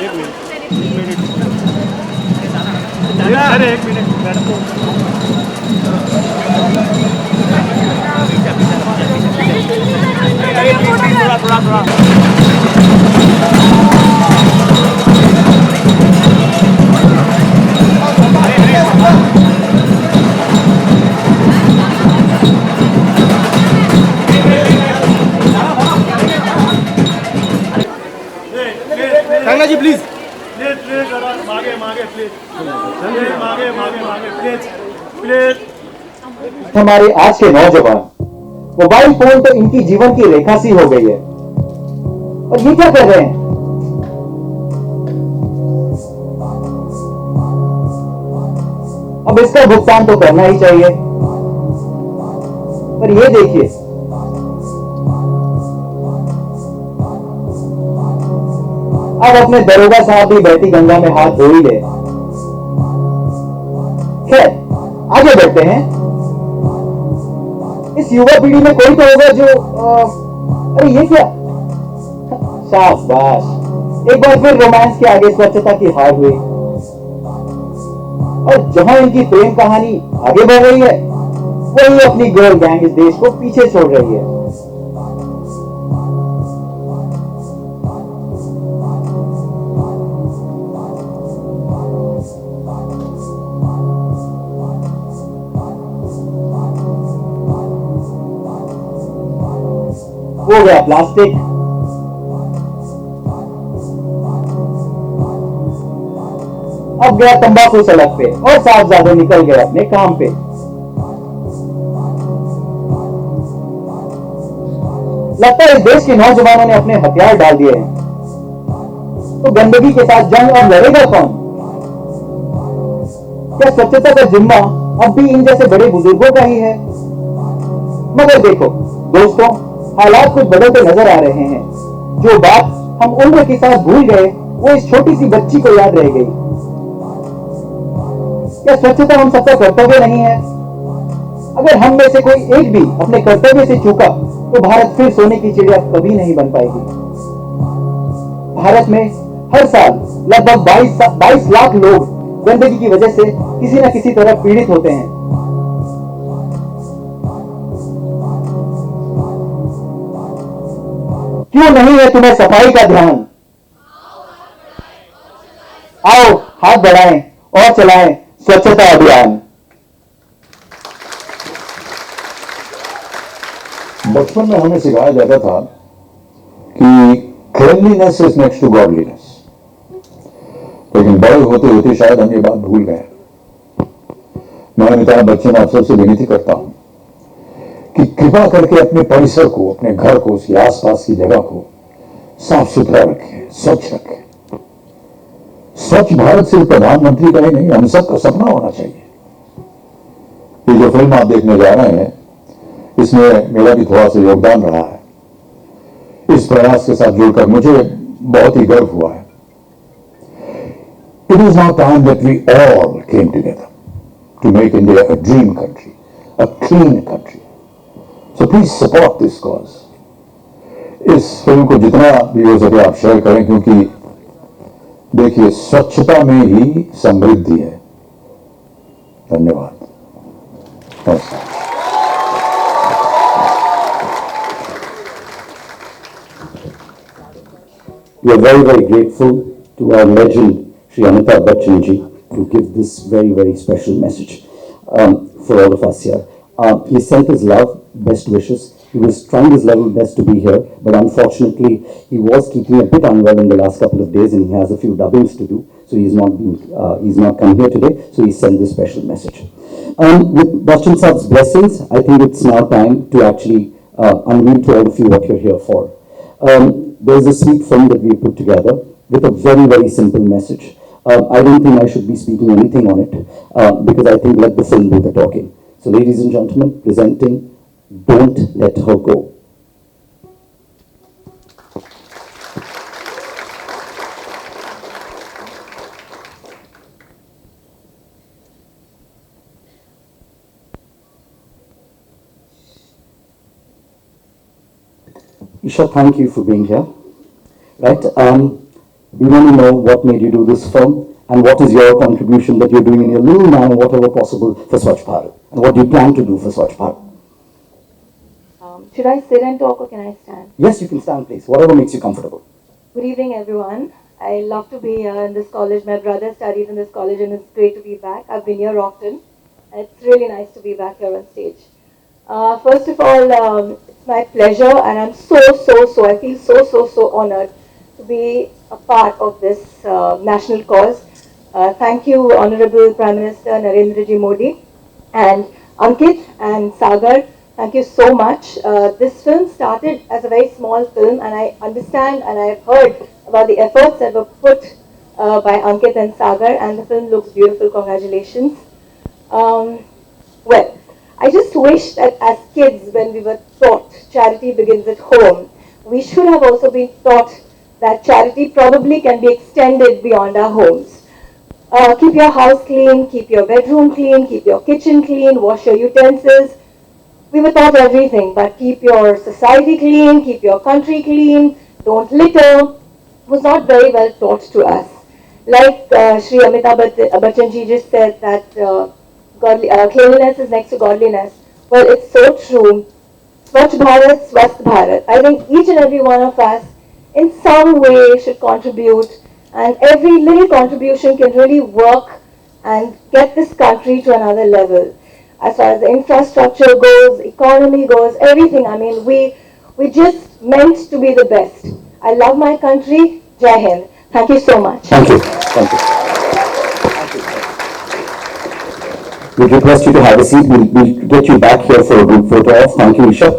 एक मिनट, एक मिनट। अरे एक मिनट मैडम को थोड़ा थोड़ा थोड़ा कंगना जी प्लीज प्लीज प्लीज जरा मागे मागे प्लीज प्लीज मागे मागे मागे प्लीज प्लीज। हमारे आज के नौजवान मोबाइल फोन तो इनकी जीवन की रेखा सी हो गई है, और ये क्या कर रहे हैं? अब इसका भुगतान तो करना ही चाहिए, पर ये देखिए, अब अपने दरोगा साहब भी बहती गंगा में हाथ धो ही गए। खैर, आगे बढ़ते हैं। इस युवा पीढ़ी में कोई तो होगा जो अरे ये क्या, शाबाश, एक बार फिर रोमांस के आगे स्वच्छता की हार हुई, और जहां इनकी प्रेम कहानी आगे बढ़ रही है, वही अपनी गर्ल गैंग इस देश को पीछे छोड़ रही है। हो गया प्लास्टिक, अब गया तंबाकू सड़क पे, और साहबजादे निकल गए अपने काम पे। लगता है इस देश के नौजवानों ने अपने हथियार डाल दिए हैं, तो गंदगी के साथ जंग और लड़ेगा कौन? क्या स्वच्छता का जिम्मा अब भी इन जैसे बड़े बुजुर्गों का ही है? मगर देखो दोस्तों, हालात कुछ बदलते नजर आ रहे हैं। जो बात हम उम्र के साथ भूल गए, वो इस छोटी सी बच्ची को याद रह गई। क्या स्वच्छता हम सबका कर्तव्य नहीं है? अगर हम में से कोई एक भी अपने कर्तव्य से चूका, तो भारत फिर सोने की चिड़िया कभी नहीं बन पाएगी। भारत में हर साल लगभग 22 लाख लोग गंदगी की वजह से किसी न किसी तरह पीड़ित होते हैं। क्यों नहीं है तुम्हें सफाई का ध्यान? आओ हाथ बढ़ाएं और चलाएं स्वच्छता अभियान। बचपन में हमें सिखाया जाता था कि cleanliness is next to godliness, लेकिन बड़े होते होते शायद हम ये बात भूल गए। मैं अमिताभ बच्चन आप सबसे विनती करता हूं कि कृपा करके अपने परिसर को, अपने घर को, उसके आसपास की जगह को साफ सुथरा रखें, स्वच्छ रखें। स्वच्छ भारत सिर्फ प्रधानमंत्री का ही नहीं, हम सबका सपना होना चाहिए। ये जो फिल्म आप देखने जा रहे हैं, इसमें मेरा भी थोड़ा सा योगदान रहा है। इस प्रयास के साथ जुड़कर मुझे बहुत ही गर्व हुआ है। It is now time that we all came together to make India a dream country, a clean country. So please support this cause. इस फिल्म को जितना भी हो सके आप शेयर करें, क्योंकि देखिए स्वच्छता में ही समृद्धि है। धन्यवाद, नमस्कार। We are very, very grateful to our legend, Sri Amitabh Bachchan ji, to give this very, very special message for all of us here. He sent his love, best wishes. He was trying his level best to be here, but unfortunately, he was keeping a bit unwell in the last couple of days, and he has a few dubbings to do. So he's not come here today. So he sent this special message. With Bachchan Saab's blessings, I think it's now time to actually unveil to all of you what you're here for. There's a sweet film that we put together with a very, very simple message. I don't think I should be speaking anything on it because I think let the film do the talking. So ladies and gentlemen, presenting Don't Let Her Go. Isha, thank you for being here. Right. We want to know what made you do this film and what is your contribution that you're doing in your little manner, whatever possible, for Swachh Bharat. And what do you plan to do for Swachh Bharat? Should I sit and talk or can I stand? Yes, you can stand, please. Whatever makes you comfortable. Good evening, everyone. I love to be here in this college. My brother studies in this college and it's great to be back. I've been here often. And it's really nice to be back here on stage. First of all, it's my pleasure and I'm I feel so honored to be a part of this national cause. Thank you, Honorable Prime Minister Narendra Ji Modi and Ankit and Sagar. Thank you so much. This film started as a very small film and I understand and I've heard about the efforts that were put by Ankit and Sagar and the film looks beautiful. Congratulations. Well, I just wish that as kids when we were taught charity begins at home, we should have also been taught that charity probably can be extended beyond our homes. Keep your house clean, keep your bedroom clean, keep your kitchen clean, wash your utensils. We were taught everything, but keep your society clean, keep your country clean, don't litter, was not very well taught to us. Like Shri Amitabh Bachchan ji just said that cleanliness is next to godliness. Well, it's so true. Swachh Bharat, Swasth Bharat. I think each and every one of us in some way should contribute and every little contribution can really work and get this country to another level. As far as the infrastructure goes, economy goes, everything. I mean, we just meant to be the best. I love my country. Jai Hind. Thank you so much. Thank you. Thank you. We request you to have a seat. We'll get you back here for a group photo off. Thank you, Isha.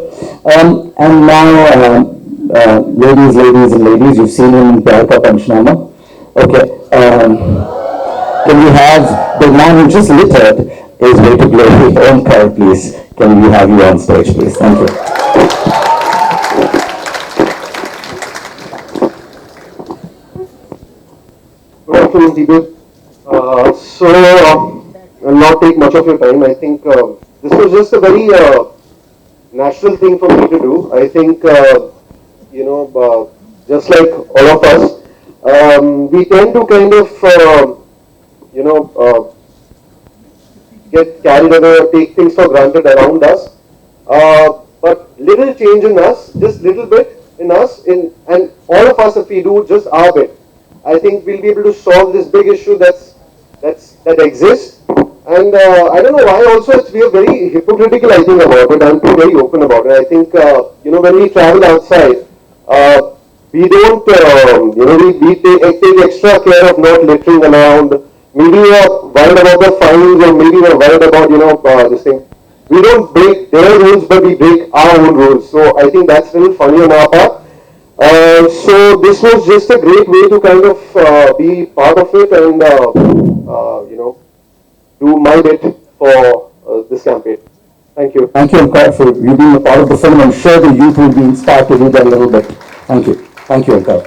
And now, ladies and ladies, you've seen him in Pyar Ka Panchnama. Okay. Can we have the man who just littered is way to glory. Omkar, please. Can we have you on stage, please? Thank you. Good afternoon, people. I'll not take much of your time. I think this was just a very natural thing for me to do. I think, just like all of us, we tend to kind of, get carried away or take things for granted around us. But little change in us, just little bit in us, and all of us, if we do just our bit, I think we'll be able to solve this big issue that exists. And I don't know why also we are very hypocritical, I think, about it. I'm too very open about it. I think, when we travel outside, we don't, we take extra care of not littering around. Maybe we are worried about the fines or maybe we are worried about, this thing. We don't break their rules, but we break our own rules. So I think that's a little funny on our part. So this was just a great way to kind of be part of it and, do my bit for this campaign. Thank you. Thank you, Omkar, for you being a part of the film. I'm sure the youth will be inspired to do that a little bit. Thank you. Thank you, Omkar.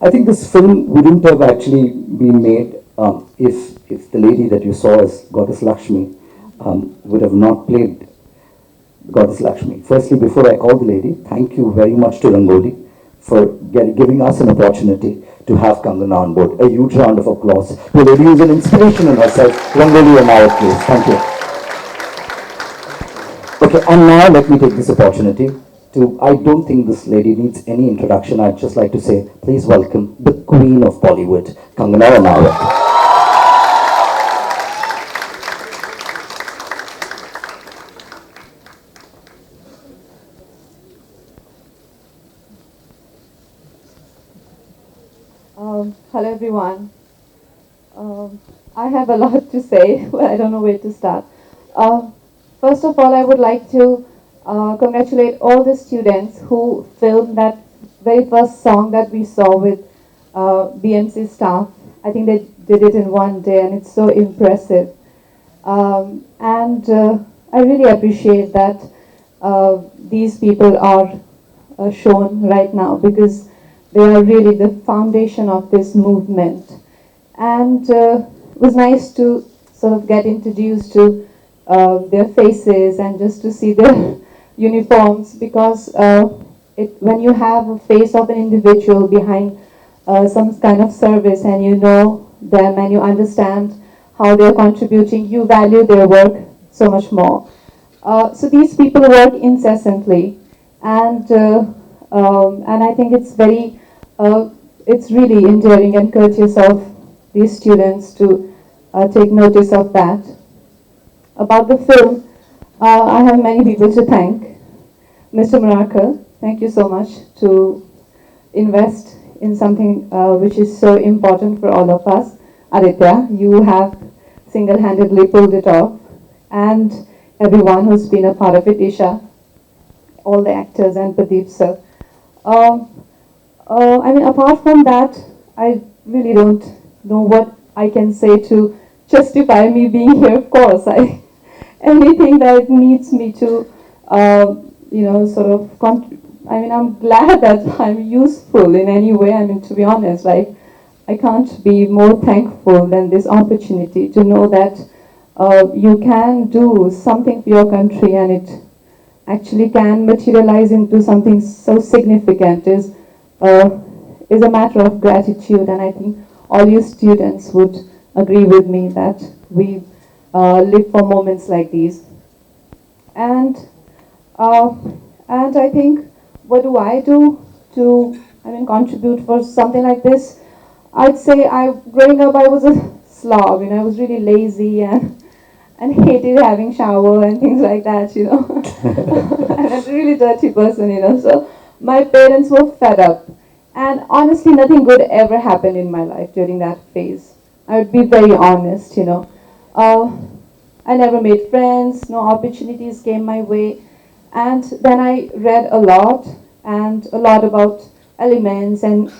I think this film wouldn't have actually been made if the lady that you saw as Goddess Lakshmi would have not played Goddess Lakshmi. Firstly, before I call the lady, thank you very much to Rangoli for giving us an opportunity to have Kangana on board. A huge round of applause. The lady is an inspiration in herself. Rangoli Amara, please. Thank you. Okay, and now let me take this opportunity to, I don't think this lady needs any introduction. I'd just like to say, please welcome the Queen of Bollywood, Kangana Ranaut. Hello everyone. I have a lot to say, but I don't know where to start. First of all, I would like to congratulate all the students who filmed that very first song that we saw with BMC staff. I think they did it in one day and it's so impressive. And I really appreciate that these people are shown right now because they are really the foundation of this movement. And it was nice to sort of get introduced to their faces and just to see their uniforms, because when you have a face of an individual behind some kind of service, and you know them and you understand how they're contributing, you value their work so much more. So these people work incessantly, and I think it's really endearing and courteous of these students to take notice of that. About the film, I have many people to thank. Mr. Murakar, thank you so much to invest in something which is so important for all of us. Aditya, you have single-handedly pulled it off, and everyone who's been a part of it, Isha, all the actors, and Pradeep sir. I mean, apart from that, I really don't know what I can say to justify me being here. Of course, anything that needs me to, sort of. I mean, I'm glad that I'm useful in any way. I mean, to be honest, like, I can't be more thankful than this opportunity to know that you can do something for your country, and it actually can materialize into something so significant is a matter of gratitude. And I think all you students would agree with me that we live for moments like these. And I think, what do I do to, contribute for something like this? I'd say growing up, I was a slob. I was really lazy and hated having shower and things like that, and I'm a really dirty person, so my parents were fed up. And honestly, nothing good ever happened in my life during that phase. I would be very honest, I never made friends, no opportunities came my way. And then I read a lot about elements and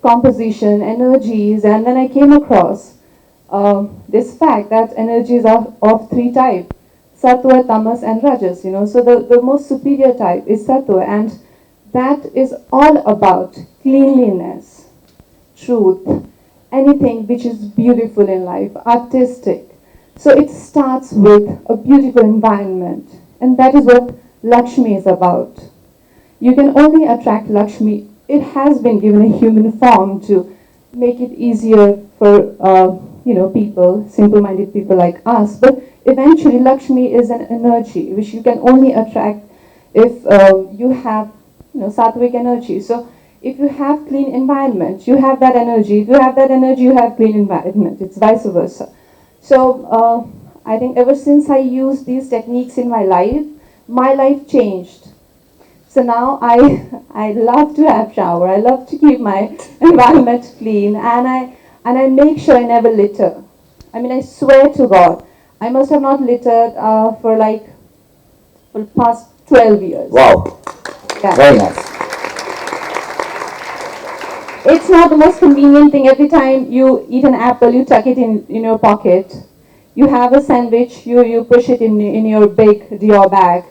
composition, energies, and then I came across this fact that energies are of three types: Sattva, Tamas, and Rajas. So the most superior type is Sattva, and that is all about cleanliness, truth, anything which is beautiful in life, artistic. So it starts with a beautiful environment, and that is what Lakshmi is about. You can only attract Lakshmi. It has been given a human form to make it easier for people, simple-minded people like us. But eventually, Lakshmi is an energy which you can only attract if you have sattvic energy. So if you have clean environment, you have that energy. If you have that energy, you have clean environment. It's vice versa. So I think ever since I used these techniques in my life changed. So now I love to have shower. I love to keep my environment clean, and I make sure I never litter. I swear to God, I must have not littered for the past 12 years. Wow. Yeah. Very nice. It's not the most convenient thing. Every time you eat an apple, you tuck it in your pocket. You have a sandwich, you push it in your big Dior bag.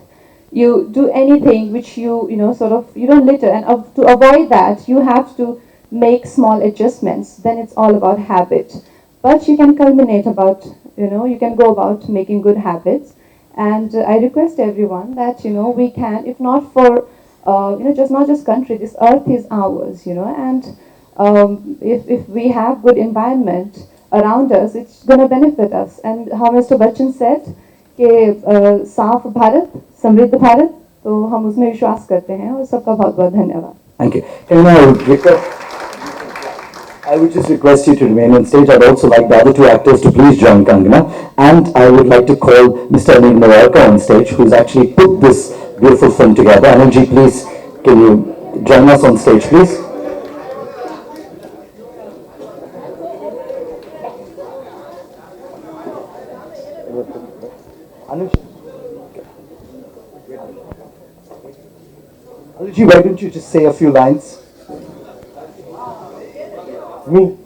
You do anything which you don't litter. And to avoid that, you have to make small adjustments. Then it's all about habit. But you can culminate about, you can go about making good habits. And I request everyone that, we can, if not for, not just country, this earth is ours, and if we have good environment around us, it's going to benefit us. And how Mr. Bachchan said, कि साफ भारत समृद्ध भारत, तो हम उसमें विश्वास करते हैं, और सबका बहुत बहुत धन्यवाद. Thank you. And I would just request you to remain on stage. I'd also like the other two actors to please join Kangana. And I would like to call Mr. Anil Navarka on stage, who's actually put this beautiful film together. Anilji, please, can you join us on stage, please? Anilji, why don't you just say a few lines? Me.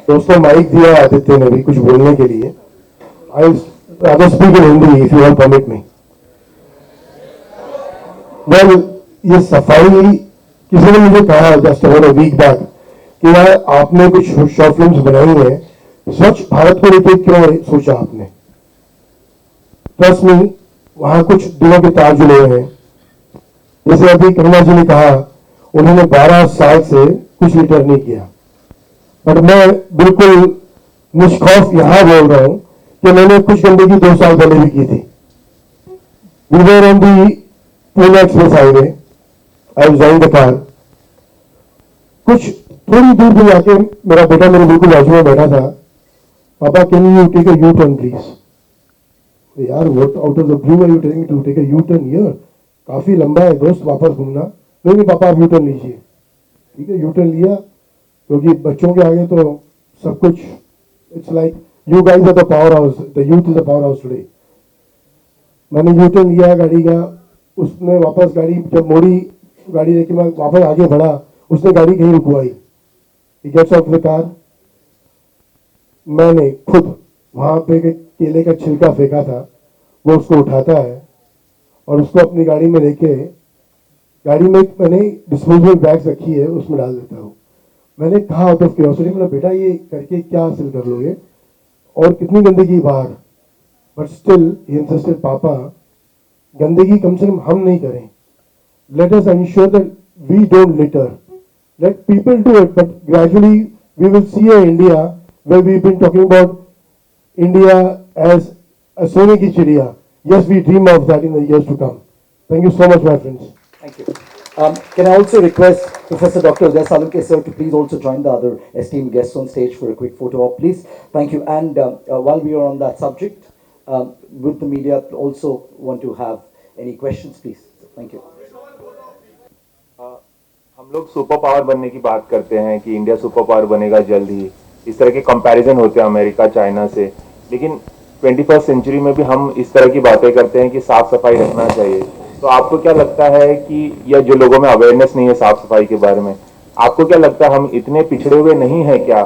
दोस्तों mic दिया आदित्य ने भी कुछ बोलने के लिए. I rather speak in Hindi if you will permit me. Well, ये सफाई किसी ने मुझे कहा just about a week back कि यार आपने कुछ शॉर्ट फिल्म्स बनाई हैं, स्वच्छ भारत को लेकर क्यों सोचा आपने? ट्रस्ट मी वहां कुछ दिनों के तार जुड़े हुए हैं। जैसे अभी कंगना जी ने कहा, उन्होंने 12 साल से कुछ रिटर्न नहीं किया, पर मैं बिल्कुल निष्खौफ यहां बोल रहा हूं कि मैंने कुछ गंदगी 2 साल पहले भी की थी। We were on the Pune express highway, I was driving the car, कुछ थोड़ी दूर पे जाके मेरा बेटा मेरे बिल्कुल बाजू में बैठा था, पापा can you take a U turn please. यार what out of the blue are you telling to take a U turn here, काफी लंबा है दोस्त, वापस घूमना। नहीं पापा आप यू टर्न लीजिए। ठीक है, यू टर्न लिया, क्योंकि बच्चों के आगे तो सब कुछ, it's like you guys are the power house, the youth is the power house today. मैंने यू टर्न लिया गाड़ी का, उसने वापस गाड़ी जब मोड़ी, गाड़ी लेके मैं वापस आगे बढ़ा, उसने गाड़ी कहीं रुकवाई। He gets out the car, मैंने खुद वहां पे केले का छिलका फेंका था, वो उसको उठाता है और उसको अपनी गाड़ी में लेके, गाड़ी में मैंने डिस्पोजेबल बैग्स रखी है उसमें डाल देता हूँ। मैंने कहा आउट ऑफ क्यूरियोसिटी, मैंने बेटा ये करके क्या हासिल कर लोगे और कितनी गंदगी बाहर, बट स्टिल ही इंसिस्टेड, पापा गंदगी कम से कम हम नहीं करें, let us ensure that we don't litter, let people do it, but gradually we will see a India where we've been talking about India as a सोने की चिड़िया. Yes, we dream of that in the years to come. Thank you so much, my friends. Thank you. Can I also request Professor Dr. Uday Salunke sir to please also join the other esteemed guests on stage for a quick photo op, please. Thank you. And while we are on that subject, would the media also want to have any questions, please? Thank you. हम लोग super power बनने की बात करते हैं कि India super power बनेगा जल्द ही, इस तरह के कंपैरिजन होते हैं अमेरिका चाइना से, लेकिन 21st सेंचुरी में भी हम इस तरह की बातें करते हैं कि साफ सफाई रखना चाहिए। तो आपको क्या लगता है कि या जो लोगों में अवेयरनेस नहीं है साफ सफाई के बारे में, आपको क्या लगता है हम इतने पिछड़े हुए नहीं है क्या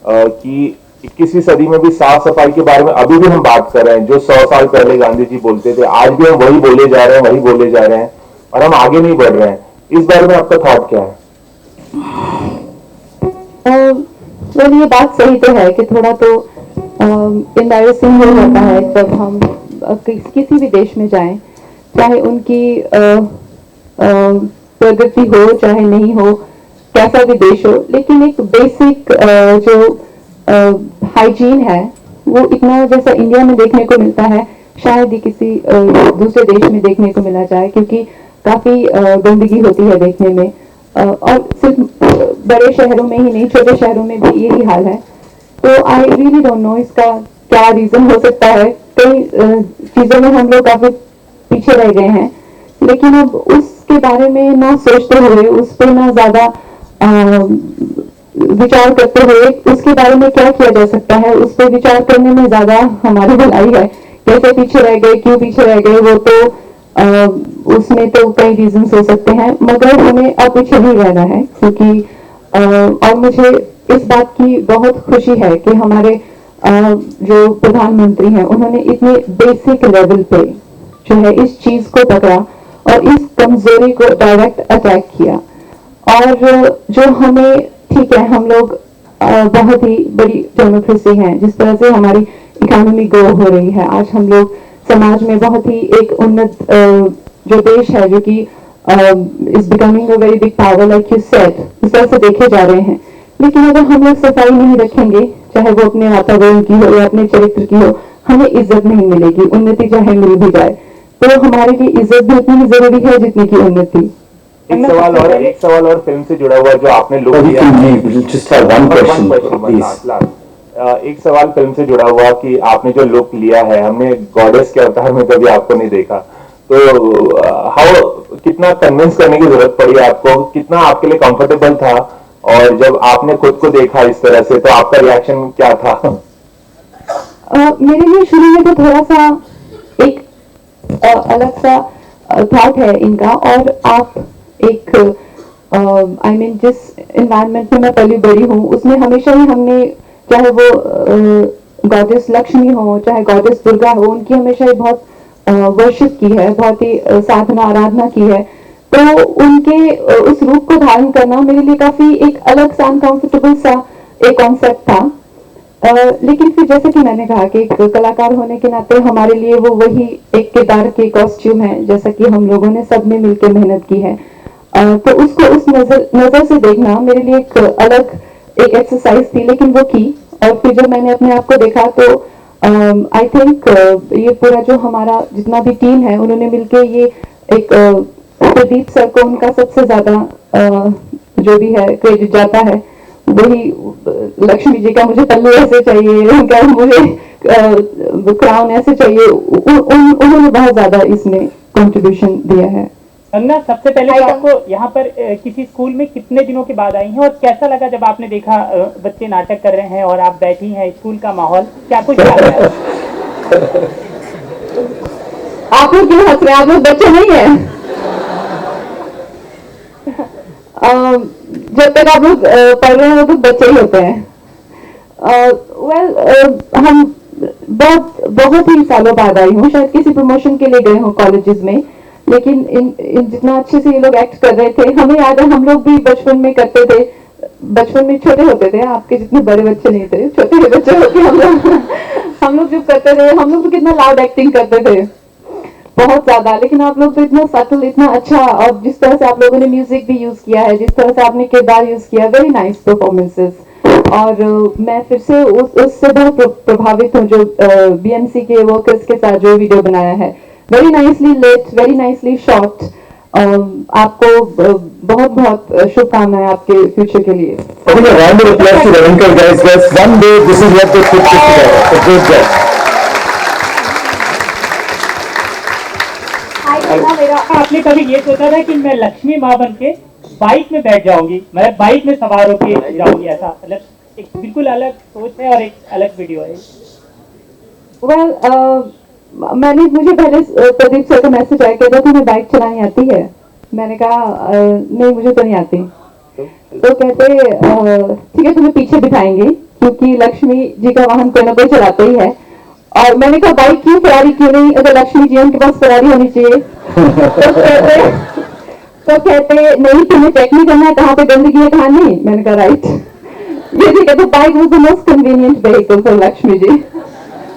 कि 21वीं सदी में भी साफ सफाई के बारे में अभी भी हम बात कर रहे हैं? जो 100 साल पहले गांधी जी बोलते थे, आज भी हम वही बोले जा रहे हैं और हम आगे नहीं बढ़ रहे हैं। इस बारे में आपका थॉट क्या है? well, ये बात सही तो है कि थोड़ा तो एम्बैरेसिंग हो जाता है जब हम किसी भी देश में जाएं, चाहे उनकी प्रगति हो चाहे नहीं हो, कैसा भी देश हो, लेकिन एक बेसिक जो हाइजीन है वो इतना जैसा इंडिया में देखने को मिलता है शायद ही किसी दूसरे देश में देखने को मिला जाए, क्योंकि काफी गंदगी होती है देखने में, और सिर्फ बड़े शहरों में ही नहीं, छोटे शहरों में भी यही हाल है। तो आई रियली डोंट नो इसका क्या रीजन हो सकता है। कई चीजों में हम लोग काफी पीछे रह गए हैं, लेकिन अब उसके बारे में ना सोचते हुए, उस पर ना ज्यादा विचार करते हुए उसके बारे में क्या किया जा सकता है, उस पर विचार करने में ज्यादा हमारी भलाई है। कैसे पीछे रह गए, क्यों पीछे रह गए, वो तो उसमें तो कई रीजंस हो सकते हैं, मगर हमें अब पीछे नहीं रहना है, क्योंकि और मुझे इस बात की बहुत खुशी है कि हमारे जो प्रधानमंत्री हैं उन्होंने इतने बेसिक लेवल पे जो है इस चीज को पकड़ा और इस कमजोरी को डायरेक्ट अटैक किया। और जो हमें, ठीक है, हम लोग बहुत ही बड़ी डेमोक्रेसी है, जिस तरह से हमारी इकोनॉमी ग्रो हो रही है, आज हम लोग समाज में बहुत ही एक उन्नत जो देश है, जो कि is becoming a very big power like you said, इस तरह से देखे जा रहे हैं। लेकिन अगर हम लोग सफाई नहीं रखेंगे, चाहे वो अपने वातावरण की हो या अपने चरित्र की हो, हमें इज्जत नहीं मिलेगी, उन्नति चाहे मिल भी जाए तो हमारे लिए इज्जत भी उतनी ही जरूरी है जितनी की उन्नति। एक सवाल और फिल्म से जुड़ा हुआ जो आपने लुक लिया, एक सवाल फिल्म से जुड़ा हुआ कि आपने जो लुक लिया है, हमने गॉडेस के अवतार में कभी आपको नहीं देखा, तो कितना कन्विंस करने की जरूरत पड़ी आपको, कितना आपके लिए कंफर्टेबल था, और जब आपने खुद को देखा इस तरह से तो आपका रिएक्शन क्या था? मेरे लिए शुरू में तो थोड़ा सा एक अलग सा थॉट है इनका, और आप एक आई मीन जिस एनवायरनमेंट में मैं पली बड़ी हूँ उसमें हमेशा ही हमने, चाहे वो गॉडेस लक्ष्मी हो चाहे गॉडेस दुर्गा हो, उनकी हमेशा ही बहुत वर्शिप की है, बहुत ही साधना आराधना की है। तो उनके उस रूप को धारण करना मेरे लिए काफी एक अलग सा अनकंफर्टेबल सा एक कॉन्सेप्ट था। लेकिन फिर जैसे कि मैंने कहा कि एक कलाकार होने के नाते हमारे लिए वो वही एक किरदार के कॉस्ट्यूम है, जैसा कि हम लोगों ने सबने मिलकर मेहनत की है। तो उसको उस नजर से देखना मेरे लिए एक अलग एक एक्सरसाइज थी, लेकिन वो की। और फिर जब मैंने अपने आप को देखा तो आई थिंक ये पूरा जो हमारा जितना भी टीम है उन्होंने मिलके ये एक प्रदीप सर को उनका सबसे ज्यादा जो भी है क्रेडिट जाता है। वही लक्ष्मी जी का मुझे पल्लू ऐसे चाहिए, उनका मुझे क्राउन ऐसे चाहिए, उन्होंने बहुत ज्यादा इसमें कंट्रीब्यूशन दिया है। कंगना, सबसे पहले तो आपको यहाँ पर किसी स्कूल में कितने दिनों के बाद आई हैं और कैसा लगा जब आपने देखा बच्चे नाटक कर रहे हैं और आप बैठी हैं, स्कूल का माहौल क्या कुछ लग रहा है? आप लोग क्यों हंस रहे हैं? आप लोग बच्चे नहीं है। जब तक आप लोग पढ़ रहे हैं तो बच्चे ही होते हैं। हम बहुत ही सालों बाद आई हूँ, शायद किसी प्रमोशन के लिए गए हों कॉलेजेस में, लेकिन इन जितना अच्छे से ये लोग एक्ट कर रहे थे, हमें याद है हम लोग भी बचपन में करते थे। बचपन में छोटे होते थे, आपके जितने बड़े बच्चे नहीं थे, छोटे बच्चे होते हम लोग जब करते थे, हम लोग तो कितना लाउड एक्टिंग करते थे, बहुत ज्यादा। लेकिन आप लोग तो इतना सटल, इतना अच्छा, और जिस तरह से आप लोगों ने म्यूजिक भी यूज किया है, जिस तरह से आपने किरदार यूज किया, वेरी नाइस परफॉर्मेंसेस। और मैं फिर से उससे बहुत प्रभावित हूँ जो बीएमसी के वर्कर्स के साथ जो वीडियो बनाया है। Very nicely lit, very nicely shot. आपको बहुत बहुत शुभकामनाएं आपके फ्यूचर के लिए। I think a round of applause to the anchor guys. One day this is what they put together. A great job. आपने कभी ये सोचा था कि मैं लक्ष्मी माँ बन के बाइक में बैठ जाऊंगी, मतलब बाइक में सवार होकर जाऊंगी, ऐसा? मतलब एक बिल्कुल अलग सोच है और एक अलग वीडियो है। मुझे पहले प्रदीप सर का मैसेज आया, कहता तुम्हें बाइक चलानी आती है? मैंने कहा नहीं, मुझे तो नहीं आती। तो कहते ठीक है, तुम्हें पीछे बिठाएंगे क्योंकि लक्ष्मी जी का वाहन कोई ना कोई चलाते ही है। और मैंने कहा बाइक क्यों, फरारी क्यों नहीं? अगर लक्ष्मी जी उनके पास फरारी होनी चाहिए। तो कहते नहीं, तुम्हें चेक नहीं करना है कहाँ पे गंदगी है कहाँ नहीं। मैंने कहा राइट। ये भी कहते bike was the most convenient vehicle for Lakshmi ji.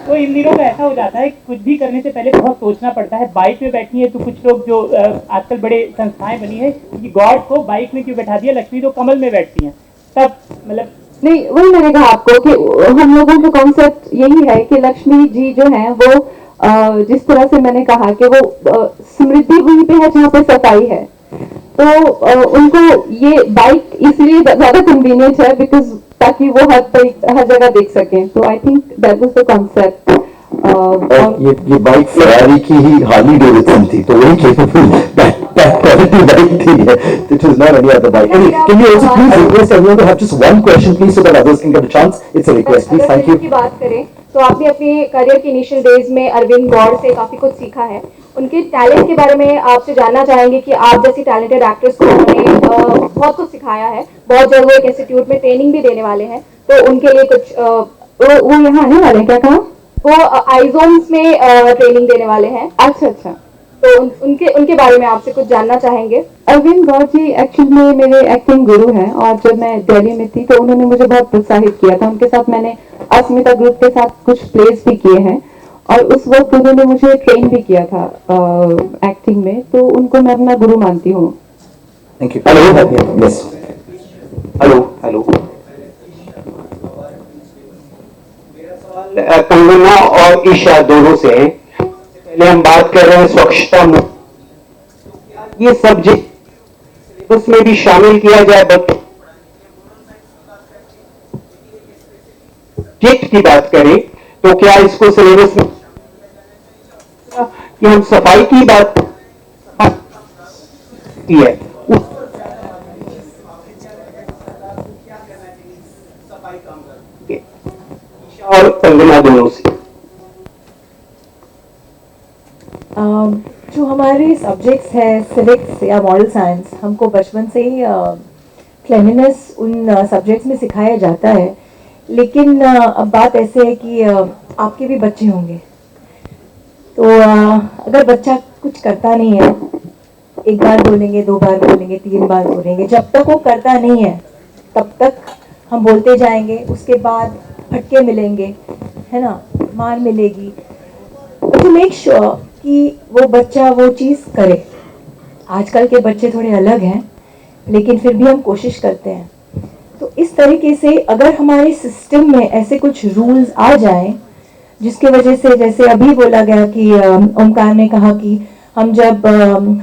तो इन दिनों में ऐसा हो जाता है कुछ भी करने से पहले बहुत सोचना पड़ता है। बाइक में बैठनी है तो कुछ लोग जो आजकल बड़े संस्थाएं बनी है कि गॉड को बाइक में क्यों बैठा दिया, लक्ष्मी तो कमल में बैठती हैं, तब मतलब नहीं, वही मैंने कहा आपको कि हम लोगों का कॉन्सेप्ट यही है कि लक्ष्मी जी जो है वो जिस तरह से मैंने कहा कि वो समृद्धि वहीं पे है जहाँ पे सफाई है। तो उनको ये बाइक इसलिए ज्यादा कन्वीनियंट है बिकॉज ताकि वो हर जगह देख सकें। तो I think that was the concept. ये बाइक फरारी की ही हार्ली डेविडसन थी, तो वही केपेबल क्वालिटी बाइक थी है. It was not any other bike. Can you also please request everyone to have just one question, please, so that others can get a chance? It's a request, please. Thank you. की बात करें तो आपने अपने career के initial days में अरविंद गौड़ से काफी कुछ सीखा है। उनके टैलेंट के बारे में आपसे जानना चाहेंगे कि आप जैसी टैलेंटेड एक्ट्रेस को उन्होंने बहुत कुछ सिखाया है। बहुत जल्द वो एक इंस्टीट्यूट में ट्रेनिंग भी देने वाले हैं, तो उनके लिए कुछ वो यहाँ आने वाले हैं, क्या कहा? वो आईजोन्स में ट्रेनिंग देने वाले हैं। अच्छा अच्छा। तो उनके बारे में आपसे कुछ जानना चाहेंगे। अरविंद गौड़ जी एक्चुअली में मेरे एक्टिंग गुरु हैं, और जब मैं दिल्ली में थी तो उन्होंने मुझे बहुत प्रोत्साहित किया था। उनके साथ मैंने अस्मिता ग्रुप के साथ कुछ प्लेस भी किए हैं, और उस वक्त उन्होंने मुझे ट्रेन भी किया था एक्टिंग में, तो उनको मैं अपना गुरु मानती हूँ। Thank you. Hello. Yes. Hello. Kangana और ईशा दोनों से पहले हम बात कर रहे हैं स्वच्छता मुक्त। ये सब्जेक्ट सिलेबस में भी शामिल किया जाए। सब्जेक्ट की बात करें तो क्या इसको सिलेबस में कि हम सफाई की बात की है और कंगना दोनों से जो हमारे सब्जेक्ट्स है सिविक्स या मॉरल साइंस, हमको बचपन से ही क्लीनलीनेस उन सब्जेक्ट्स में सिखाया जाता है। लेकिन अब बात ऐसे है कि आपके भी बच्चे होंगे, तो अगर बच्चा कुछ करता नहीं है, एक बार बोलेंगे, 2 बार बोलेंगे, 3 बार बोलेंगे, जब तक वो करता नहीं है तब तक हम बोलते जाएंगे। उसके बाद फटके मिलेंगे, है ना, मार मिलेगी, टू मेक श्योर कि वो बच्चा वो चीज़ करे। आजकल के बच्चे थोड़े अलग हैं, लेकिन फिर भी हम कोशिश करते हैं। तो इस तरीके से अगर हमारे सिस्टम में ऐसे कुछ रूल्स आ जाएं जिसके वजह से, जैसे अभी बोला गया कि ओमकार ने कहा कि हम जब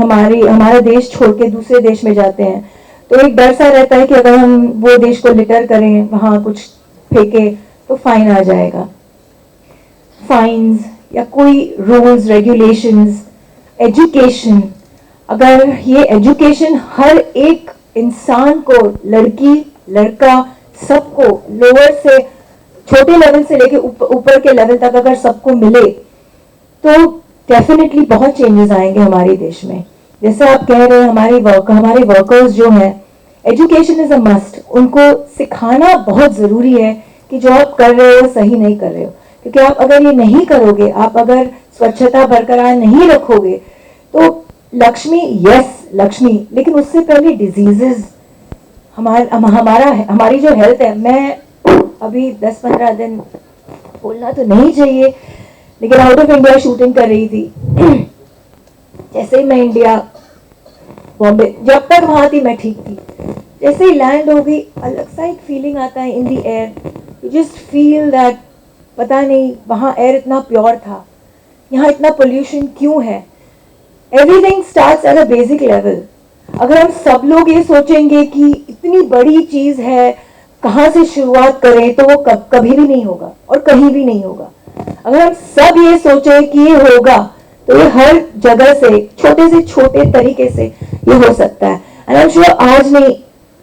हमारा देश छोड़ के दूसरे देश में जाते हैं तो एक डर सा रहता है कि अगर हम वो देश को लिटर करें, वहाँ कुछ फेंके तो फाइन आ जाएगा। फाइन्स या कोई रूल्स रेगुलेशंस, एजुकेशन, अगर ये एजुकेशन हर एक इंसान को, लड़की लड़का सबको, लोअर से छोटे लेवल से लेके ऊपर के लेवल तक अगर सबको मिले तो डेफिनेटली बहुत चेंजेस आएंगे हमारे देश में। जैसे आप कह रहे हैं हमारे वर्कर्स जो हैं, एजुकेशन इज अ मस्ट, उनको सिखाना बहुत ज़रूरी है कि जो आप कर रहे हो सही नहीं कर रहे हो, क्योंकि आप अगर ये नहीं करोगे, आप अगर स्वच्छता बरकरार नहीं रखोगे तो लक्ष्मी, यस लक्ष्मी, लेकिन उससे पहले डिजीजेस, हमारी जो हेल्थ है, मैं अभी 10-15 दिन बोलना तो नहीं चाहिए, लेकिन आउट ऑफ इंडिया शूटिंग कर रही थी। जैसे ही मैं इंडिया बॉम्बे, जब तक वहां थी मैं ठीक थी, जैसे ही लैंड हो गई अलग सा एक फीलिंग आता है in the air, you just feel that पता नहीं वहाँ एयर इतना प्योर था, यहाँ इतना पोल्यूशन क्यों है। Everything starts at a basic level. अगर हम सब लोग ये सोचेंगे कि इतनी बड़ी चीज है, कहाँ से शुरुआत करें, तो वो कभी भी नहीं होगा और कहीं भी नहीं होगा। अगर हम सब ये सोचें कि ये होगा तो ये हर जगह से छोटे तरीके से ये हो सकता है। एंड आई एम श्योर आज नहीं,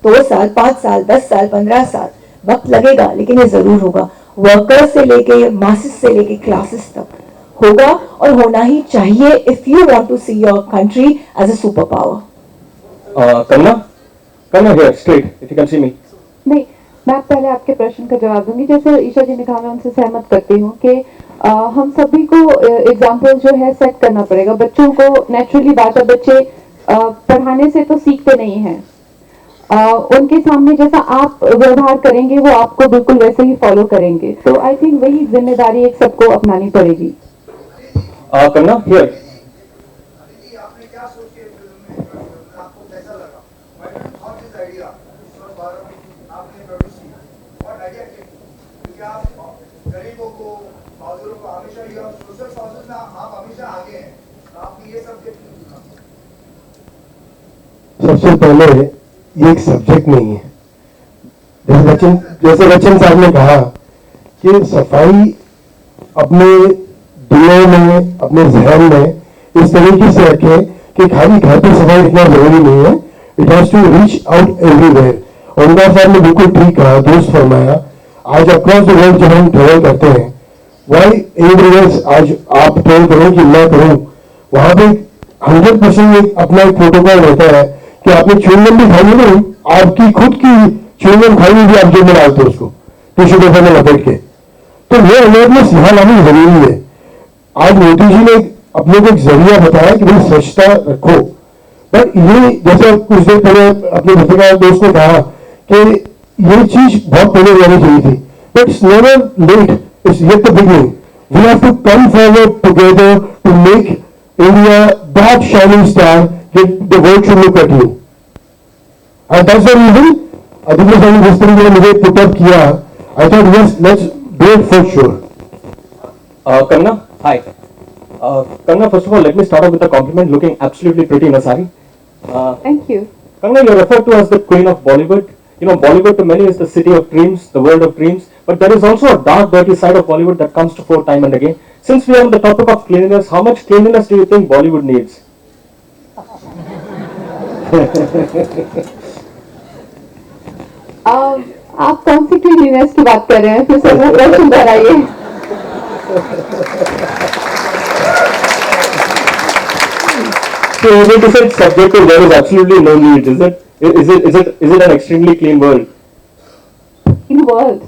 2 साल, 5 साल, 10 साल, 15 साल वक्त लगेगा, लेकिन ये जरूर होगा। वर्कर्स से लेके मासेस से लेके क्लासेस तक होगा और होना ही चाहिए if you want to see your country as a super power. Kanna here, straight, if you can see me. नहीं, मैं पहले आपके प्रश्न का जवाब दूंगी। जैसे ईशा जी ने कहा, मैं उनसे सहमत करती हूँ कि हम सभी को एग्जाम्पल जो है सेट करना पड़ेगा। बच्चों को नेचुरली बात है, बच्चे पढ़ाने से तो सीखते नहीं हैं, उनके सामने जैसा आप व्यवहार करेंगे वो आपको बिल्कुल वैसे ही फॉलो करेंगे। तो आई थिंक वही जिम्मेदारी एक सबको अपनानी पड़ेगी। Kanna here. सबसे पहले ये एक सब्जेक्ट नहीं है। जैसे रचन साहब ने कहा कि सफाई अपने दिलों में, अपने जहन में इस तरीके से रखें कि खाली घर पर सफाई इतना जरूरी नहीं है, it has to reach out everywhere. और उनका साहब ने बिल्कुल ठीक कहा, दुरुस्त फरमाया। आज अक्रॉस द वर्ल्ड जब हम ट्रेवल करते हैं, वाई एवरीवेयर आज आप ट्रेवल करो कि मैं करूं, वहां पे 100% अपना एक प्रोटोकॉल रहता है कि आपने च्युइंगम भी खाई नहीं, आपकी खुद की च्युइंगम खाई हुई भी आप जेब में डालते हो उसको टिश्यू पेपर में लपेट के। तो ये अवेयरनेस यहाँ लानी जरूरी है। आज मोदी जी ने अपने को एक जरिया बताया कि भाई स्वच्छता रखो, बट ये जैसे कुछ देर पहले अपने पत्रकार दोस्त ने कहा कि ये चीज बहुत पहले होनी चाहिए थी, but it's never late, it's yet the beginning. We have to come forward together to make India that shining star that the world should look at you. And that's the reason Aditya Sani जिस तरीके से मुझे put up किया, I thought yes, let's do it for sure. Kanna, hi. Kanna, first of all, let me start off with a compliment. Looking absolutely pretty in a sari. Thank you. Kanna, you're referred to as the queen of Bollywood. You know, Bollywood to many is the city of dreams, the world of dreams. But there is also a dark, dirty side of Bollywood that comes to fore time and again. Since we are on the topic of cleanliness, how much cleanliness do you think Bollywood needs? आप कौन सी cleanliness की बात कर रहे हैं? फिर से मैं प्रश्न दोहराइए। So you mean to say it's subjective, there is absolutely no need, is it? Is it an extremely clean world? In world,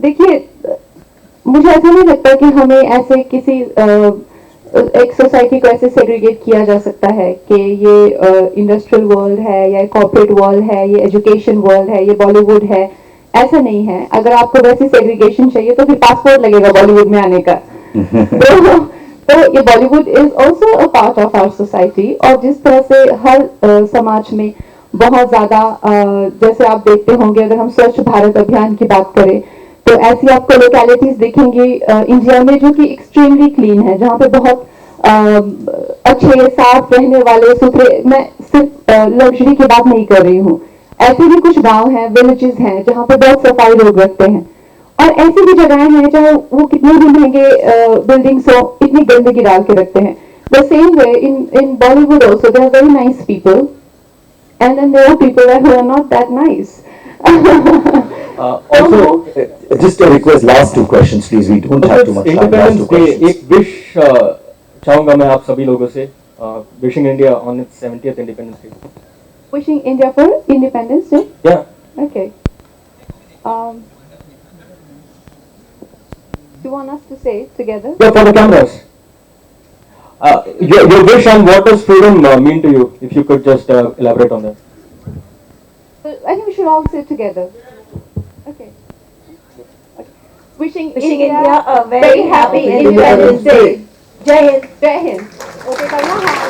देखिए, मुझे ऐसा नहीं लगता कि हमें ऐसे किसी एक सोसाइटी को ऐसे सेग्रीगेट किया जा सकता है कि ये इंडस्ट्रियल वर्ल्ड है या कॉर्पोरेट वर्ल्ड है, ये एजुकेशन वर्ल्ड है, ये बॉलीवुड है ऐसा नहीं है, अगर आपको वैसी सेग्रीगेशन चाहिए तो फिर पासपोर्ट लगेगा बॉलीवुड में आने का। तो ये Bollywood is also a part of our society, और जिस तरह से हर समाज में बहुत ज्यादा जैसे आप देखते होंगे, अगर हम स्वच्छ भारत अभियान की बात करें तो ऐसी आपको लोकेलिटीज दिखेंगी इंडिया में जो कि एक्सट्रीमली क्लीन है, जहाँ पे बहुत अच्छे साफ रहने वाले सुथरे, मैं सिर्फ लग्जरी की बात नहीं कर रही हूँ, ऐसे भी कुछ गांव हैं, विलेजेस हैं जहाँ पे बहुत सफाई लोग रखते हैं, और ऐसी भी जगहें हैं जहाँ वो कितने भी महंगे बिल्डिंग्स हो, इतनी गंदगी डाल के रखते हैं। The same way in Bollywood also there are very nice people, and then there are people who are not that nice. Also, just a request, last two questions, please. We don't have too much time. Last two Independence Day, questions. एक wish चाहूंगा मैं आप सभी लोगों से, wishing India on its 70th Independence Day. Wishing India for Independence Day. Yeah. Okay. Do you want us to say it together? Yeah, for the cameras. Your wish and what does freedom mean to you? If you could just elaborate on that. I think we should all say it together. Okay. Wishing India a very happy Independence Day. Jai Hind. Jai Hind. Okay, Karna, hi.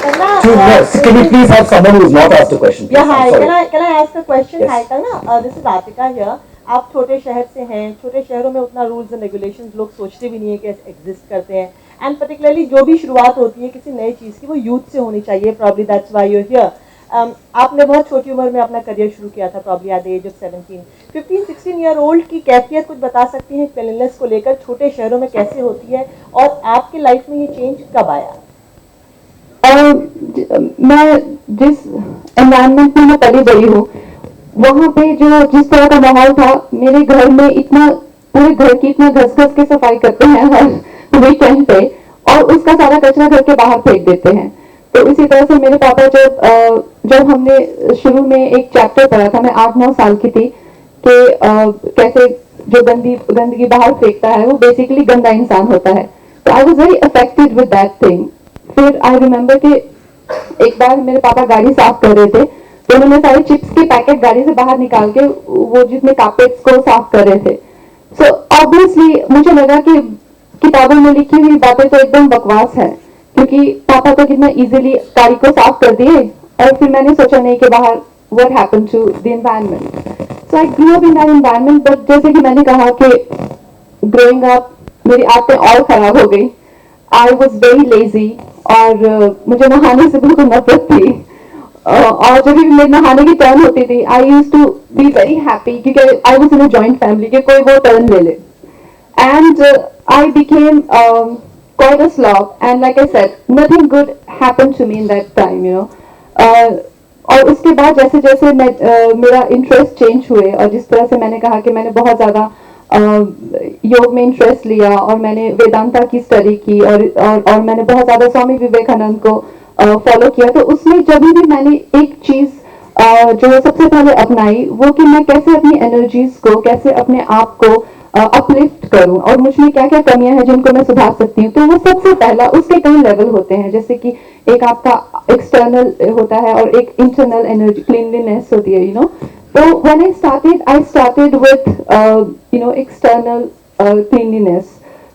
Karna. Two minutes. Can you please have someone who has not asked a question? Please? Yeah, hi. I'm sorry. Can I ask a question? Yes. Hi, Karna. This is Atika here. आप छोटे शहर से हैं, छोटे शहरों में उतना rules and regulations लोग सोचते भी नहीं है कि एग्जिस्ट करते हैं, एंड पर्टिकुलरली जो भी शुरुआत होती है किसी नई चीज़ की वो यूथ से होनी चाहिए, probably that's why you are here. आपने बहुत छोटी उम्र में अपना करियर शुरू किया था, probably at the age of 15-16 year old की कैफियत कुछ बता सकती हैं क्लीनलीनेस को लेकर छोटे शहरों में कैसे होती है, और आपकी लाइफ में ये चेंज कब आया? मैं जिस एनवायरनमेंट में मैं पली बड़ी हूँ वहाँ पे जो जिस तरह का माहौल था, मेरे घर में इतना पूरे घर की इतना घस घस के सफाई करते हैं हर वीकेंड पे, और उसका सारा कचरा घर के बाहर फेंक देते हैं। तो इसी तरह से मेरे पापा जब हमने शुरू में एक चैप्टर पढ़ा था, मैं 8-9 साल की थी, कि कैसे जो गंदगी बाहर फेंकता है वो बेसिकली गंदा इंसान होता है। तो I was very affected with that thing. फिर आई रिमेम्बर कि एक बार मेरे पापा गाड़ी साफ कर रहे थे, तो उन्होंने सारे चिप्स के पैकेट गाड़ी से बाहर निकाल के वो जितने कारपेट्स को साफ कर रहे थे। सो ऑब्वियसली मुझे लगा कि किताबों में लिखी हुई बातें तो एकदम बकवास है, क्योंकि पापा तो कितना इजीली गाड़ी को साफ कर दिए, और फिर मैंने सोचा नहीं कि बाहर what happened to the environment. So I grew up in that environment, but जैसे कि मैंने कहा कि ग्रोइंग अप मेरी आदतें और खराब हो गई। आई वॉज वेरी लेजी, और मुझे नहाने से बिल्कुल नफरत थी, और जब भी मेरे नहाने की टर्न होती थी I used to be very happy, क्योंकि I was in a joint family कि कोई वो टर्न ले ले, and I became quite a slob, and like I said, nothing good happened to me in that time, you know. और उसके बाद जैसे जैसे मैं मेरा इंटरेस्ट चेंज हुए, और जिस तरह से मैंने कहा कि मैंने बहुत ज़्यादा योग में इंटरेस्ट लिया, और मैंने वेदांता की स्टडी की, और मैंने बहुत ज़्यादा स्वामी विवेकानंद को फॉलो किया, तो उसमें जब भी मैंने एक चीज़ जो सबसे पहले अपनाई वो कि मैं कैसे अपनी एनर्जीज को, कैसे अपने आप को अपलिफ्ट करूं, और मुझमें क्या क्या कमियां हैं जिनको मैं सुधार सकती हूँ। तो वो सबसे पहला, उसके कई लेवल होते हैं, जैसे कि एक आपका एक्सटर्नल होता है और एक इंटरनल एनर्जी क्लीनलीनेस होती है, यू नो। तो when I started with external cleanliness,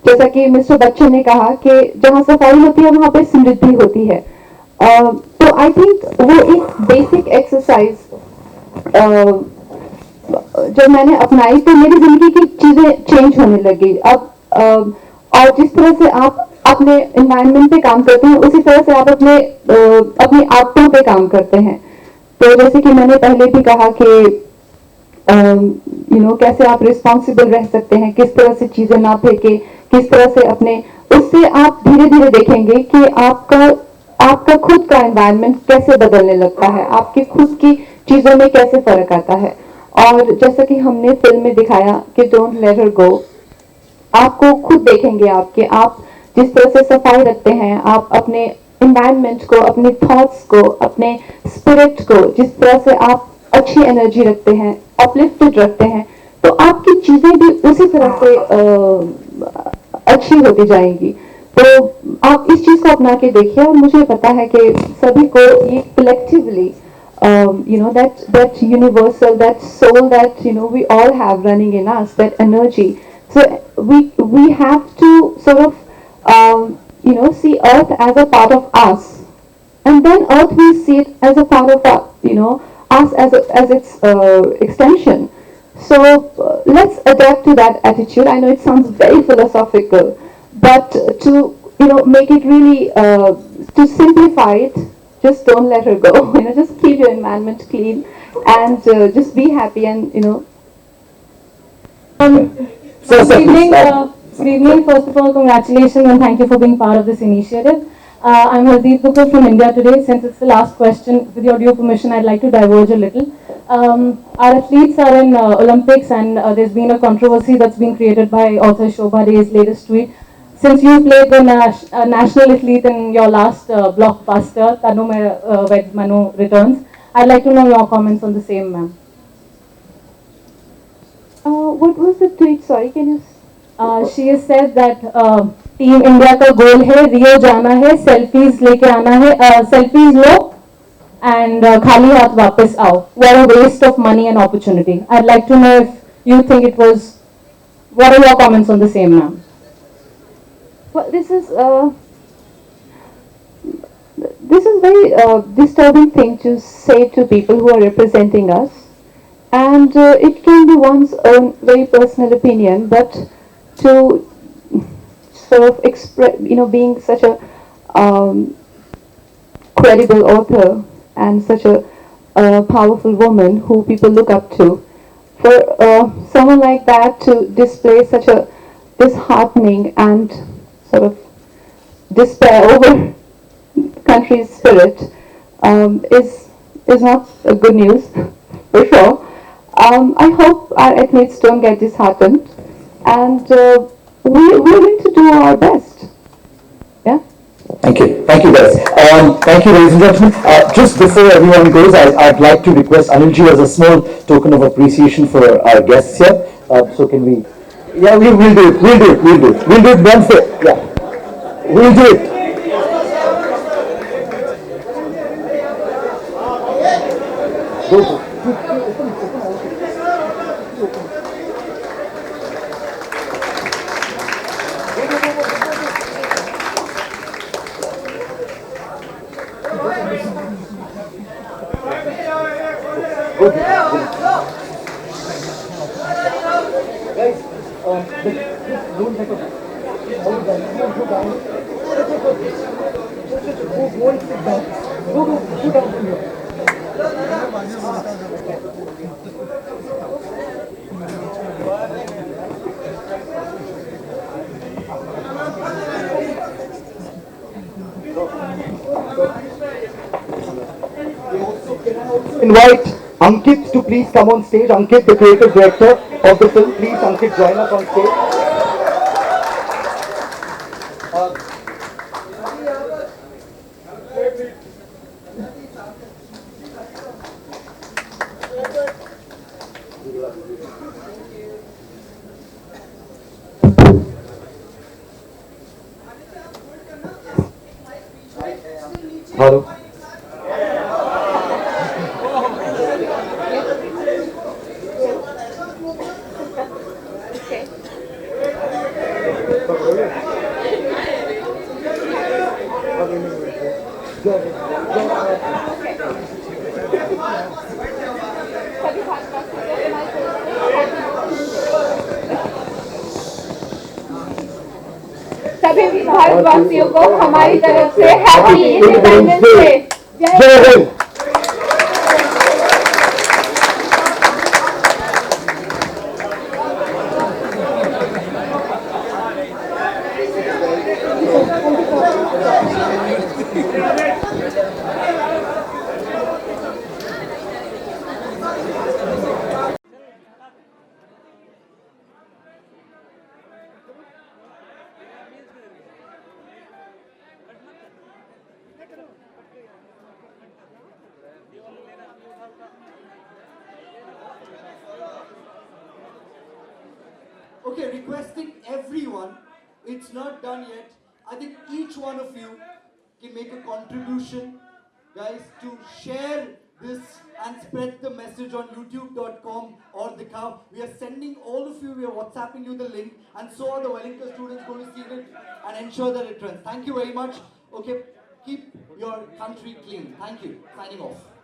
जैसा कि मिस्टर बच्चन ने कहा कि जहाँ सफाई होती है वहाँ पे समृद्धि होती है। तो आई थिंक वो एक बेसिक एक्सरसाइज जब मैंने अपनाई तो मेरी जिंदगी की चीजें चेंज होने लगी। अब और जिस तरह से आप अपने एनवायरनमेंट पे काम करते हैं उसी तरह से आप अपनी आदतों पे काम करते हैं। तो जैसे कि मैंने पहले भी कहा कि कैसे आप रिस्पॉन्सिबल रह सकते हैं, किस तरह से चीजें ना फेंके, किस तरह से अपने, उससे आप धीरे धीरे देखेंगे कि आपका खुद का एनवायरनमेंट कैसे बदलने लगता है, आपकी खुद की चीजों में कैसे फर्क आता है। और जैसा कि हमने फिल्म में दिखाया कि डोंट लेट हर गो, आपको खुद देखेंगे आप जिस तरह से सफाई रखते हैं, आप अपने एनवायरनमेंट को, अपने थॉट्स को, अपने स्पिरिट को, जिस तरह से आप अच्छी एनर्जी रखते हैं, अपलिफ्टेड रखते हैं, तो आपकी चीजें भी उसी तरह से अच्छी होती जाएंगी। तो आप इस चीज को अपना के देखिए, और मुझे पता है कि सभी को ये collectively that universal, that soul that we all have running in us, that energy. So we have to sort of see Earth as a part of us, and then Earth we see it as a part of us as its extension. So let's adapt to that attitude. I know it sounds very philosophical, but to make it really to simplify it, just don't let her go. Just keep your environment clean and just be happy and Good evening. Good evening. First of all, congratulations and thank you for being part of this initiative. I'm Hardeep Bukul from India today. Since it's the last question, with your due permission, I'd like to diverge a little. Our athletes are in Olympics, and there's been a controversy that's been created by author Shobha Ray's latest tweet. Since you played the national athlete in your last blockbuster, Tanu Ved Manu Returns, I'd like to know your comments on the same, ma'am. what was the tweet? Sorry, can you? She has said that team India का गोल है रियो जाना है selfies लेके आना है selfies low and खाली हाथ वापस आओ what a waste of money and opportunity. I'd like to know if you think it was, what are your comments on the same, ma'am? Well, this is very disturbing thing to say to people who are representing us, and it can be one's own very personal opinion, but to sort of express, being such a credible author and such a powerful woman who people look up to, for someone like that to display such a disheartening and sort of despair over country's spirit is not a good news for sure. I hope our athletes don't get disheartened, and we're going to do our best. Yeah. Thank you guys. Thank you, ladies and gentlemen. Just before everyone goes, I'd like to request Anilji as a small token of appreciation for our guests here. So can we? Yeah, we'll do it. We'll do it one fair. Yeah, we'll do it. Go. Invite Ankit to please come on stage. Ankit, the creative director of the film. Please, Ankit, join us on stage. Hello. सभी भारतवासियों को हमारी तरफ से happy independence day. जय Hind. Okay, requesting everyone, it's not done yet. I think each one of you can make a contribution, guys, to share this and spread the message on youtube.com or the cow. We are sending all of you, we are WhatsApping you the link, and so are the Wellington students going to see it and ensure that it trends. Thank you very much. Okay, keep your country clean. Thank you. Signing off.